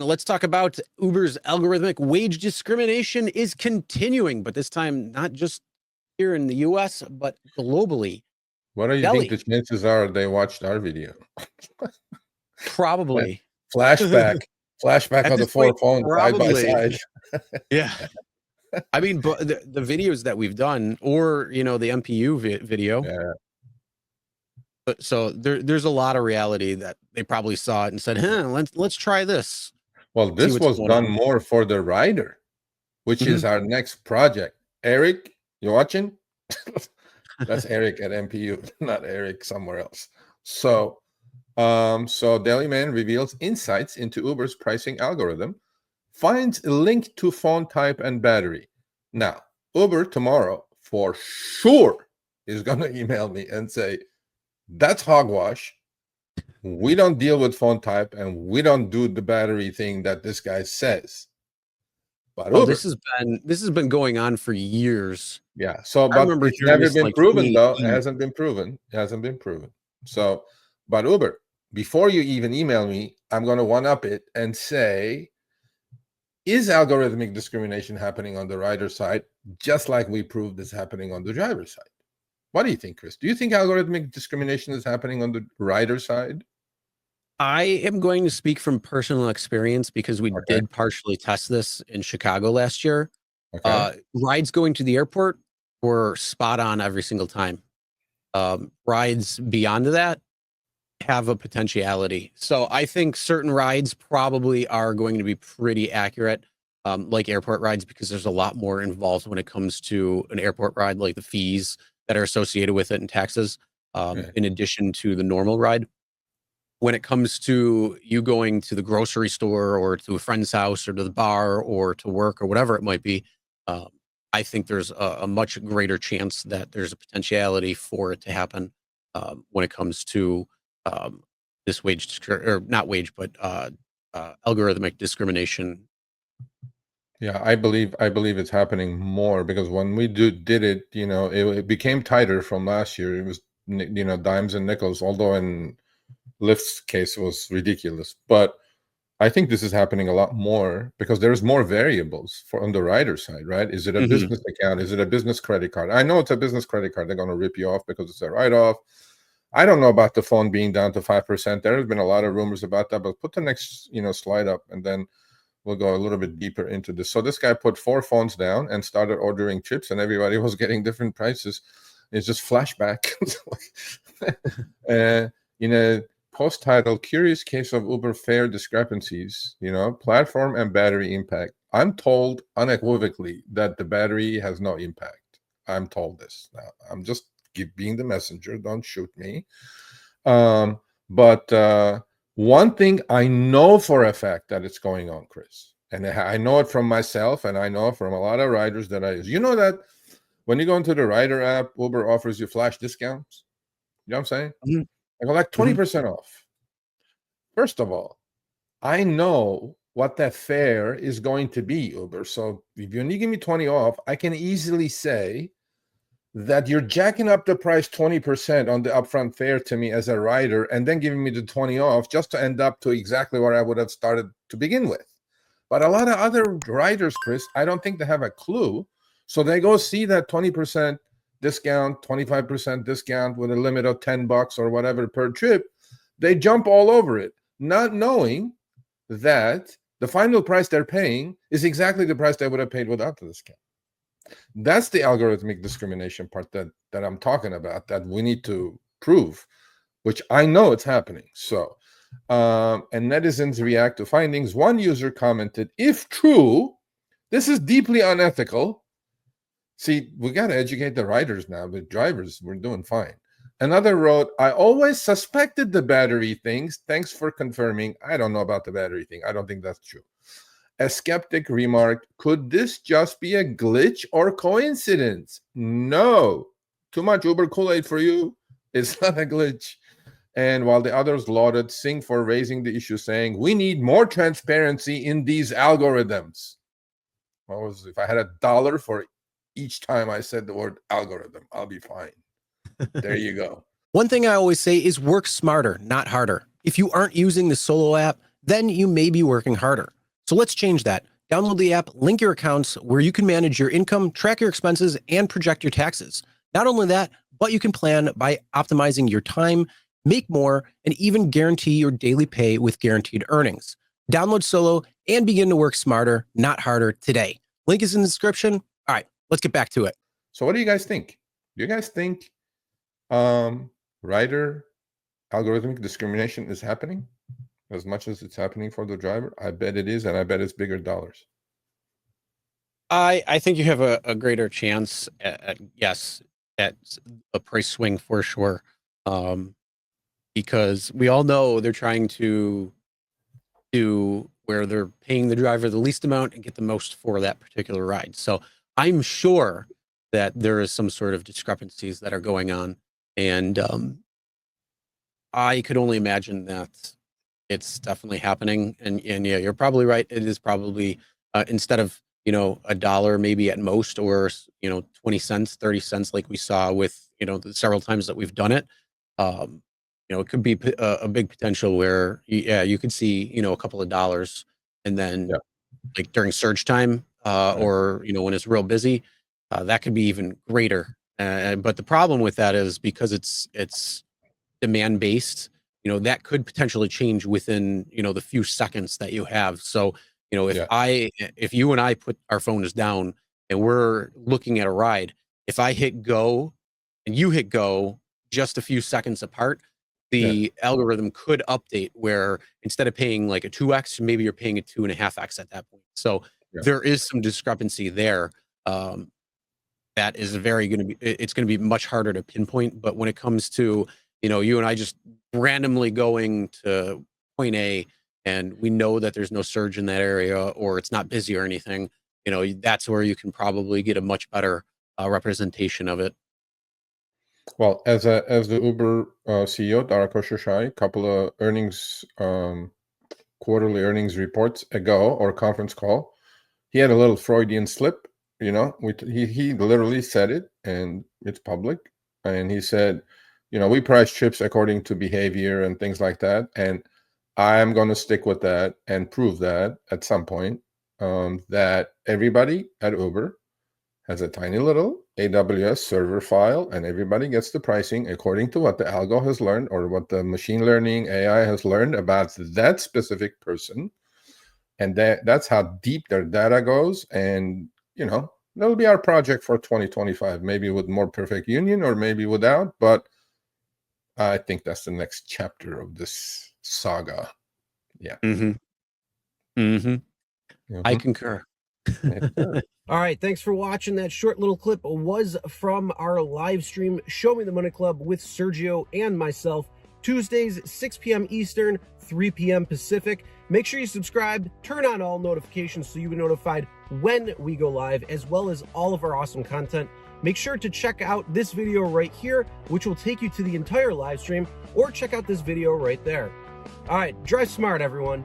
Let's talk about Uber's algorithmic wage discrimination is continuing, but this time not just here in the US, but globally. What do you Delhi. think the chances are they watched our video? Probably. Flashback At of the this point, 4 phones side by probably. side. Yeah. I mean, but the videos that we've done, or the MPU video. Yeah. So there's a lot of reality that they probably saw it and said, let's try this. Well, this was done more for the rider, which is our next project. Eric, you watching? That's Eric at MPU, not Eric somewhere else. So Daily Man reveals insights into Uber's pricing algorithm, finds a link to phone type and battery. Now, Uber tomorrow for sure is going to email me and say, that's hogwash. We don't deal with phone type and we don't do the battery thing that this guy says. But Uber, this has been going on for years. Yeah. So, but it's never been proven, though. It hasn't been proven. It hasn't been proven. So, but Uber, before you even email me, I'm going to one-up it and say, is algorithmic discrimination happening on the rider side, just like we proved is happening on the driver side? What do you think, Chris? Do you think algorithmic discrimination is happening on the rider side? I am going to speak from personal experience because we did partially test this in Chicago last year. Rides going to the airport were spot on every single time. Rides beyond that have a potentiality. So I think certain rides probably are going to be pretty accurate, like airport rides, because there's a lot more involved when it comes to an airport ride, like the fees that are associated with it and taxes, in addition to the normal ride. When it comes to you going to the grocery store or to a friend's house or to the bar or to work or whatever it might be, I think there's a much greater chance that there's a potentiality for it to happen when it comes to this algorithmic discrimination. Yeah, I believe it's happening more because when we did it, it became tighter from last year. It was, dimes and nickels, although in Lyft's case was ridiculous. But I think this is happening a lot more because there's more variables on the rider side, right? Is it a business account? Is it a business credit card? I know it's a business credit card. They're going to rip you off because it's a write-off. I don't know about the phone being down to 5%. There's been a lot of rumors about that, but put the next, slide up and then we'll go a little bit deeper into this. So this guy put 4 phones down and started ordering chips and everybody was getting different prices. It's just flashback. Post title, Curious Case of Uber Fare Discrepancies, platform and battery impact. I'm told unequivocally that the battery has no impact. I'm told this. Now, I'm just being the messenger. Don't shoot me. But one thing I know for a fact that it's going on, Chris, and I know it from myself and I know from a lot of riders that I use. You know that when you go into the rider app, Uber offers you flash discounts. You know what I'm saying? I go like 20% off. First of all, I know what that fare is going to be, Uber. So if you only give me 20 off, I can easily say that you're jacking up the price 20% on the upfront fare to me as a rider and then giving me the 20 off just to end up to exactly where I would have started to begin with. But a lot of other riders, Chris, I don't think they have a clue. So they go see that 20% discount, 25% discount with a limit of $10 or whatever per trip. They jump all over it, not knowing that the final price they're paying is exactly the price they would have paid without the discount. That's the algorithmic discrimination part that I'm talking about that we need to prove, which I know it's happening. So, and netizens react to findings. One user commented, if true, this is deeply unethical. See, we got to educate the riders now. The drivers, we're doing fine. Another wrote, I always suspected the battery things. Thanks for confirming. I don't know about the battery thing. I don't think that's true. A skeptic remarked, could this just be a glitch or coincidence? No. Too much Uber Kool-Aid for you. It's not a glitch. And while the others lauded Singh for raising the issue, saying, we need more transparency in these algorithms. If I had $1 for each time I said the word algorithm, I'll be fine. There you go. One thing I always say is work smarter, not harder. If you aren't using the Solo app, then you may be working harder. So let's change that. Download the app, link your accounts where you can manage your income, track your expenses, and project your taxes. Not only that, but you can plan by optimizing your time, make more, and even guarantee your daily pay with guaranteed earnings. Download Solo and begin to work smarter, not harder today. Link is in the description. All right, let's get back to it. So what do you guys think? Do you guys think rider algorithmic discrimination is happening as much as it's happening for the driver? I bet it is, and I bet it's bigger dollars. I think you have a greater chance at a price swing for sure, because we all know they're trying to do where they're paying the driver the least amount and get the most for that particular ride. So I'm sure that there is some sort of discrepancies that are going on, and I could only imagine that it's definitely happening. And yeah, you're probably right. It is probably instead of $1 maybe at most, or 20 cents, 30 cents, like we saw with the several times that we've done it. It could be a big potential where you could see a couple of dollars, and then like during surge time or when it's real busy, that could be even greater. But the problem with that is because it's demand based, that could potentially change within the few seconds that you have. So if you and I put our phones down and we're looking at a ride, if I hit go and you hit go just a few seconds apart, the algorithm could update where instead of paying like a 2x, maybe you're paying a 2.5x at that point. So there is some discrepancy there. That is it's going to be much harder to pinpoint. But when it comes to, you and I just randomly going to point A, and we know that there's no surge in that area or it's not busy or anything, that's where you can probably get a much better representation of it. Well, as the Uber CEO, Dara couple of earnings, quarterly earnings reports ago, or conference call, he had a little Freudian slip. He literally said it, and it's public. And he said, we price trips according to behavior and things like that. And I'm going to stick with that and prove that at some point, that everybody at Uber has a tiny little AWS server file, and everybody gets the pricing according to what the algo has learned or what the machine learning AI has learned about that specific person. And that's how deep their data goes. And, that'll be our project for 2025, maybe with more perfect union or maybe without. But I think that's the next chapter of this saga. Yeah. I concur. All right, thanks for watching. That short little clip was from our live stream, Show Me the Money Club, with Sergio and myself, Tuesdays, 6 p.m. Eastern, 3 p.m. Pacific. Make sure you subscribe, turn on all notifications so you'll be notified when we go live, as well as all of our awesome content. Make sure to check out this video right here, which will take you to the entire live stream, or check out this video right there. All right, drive smart, everyone.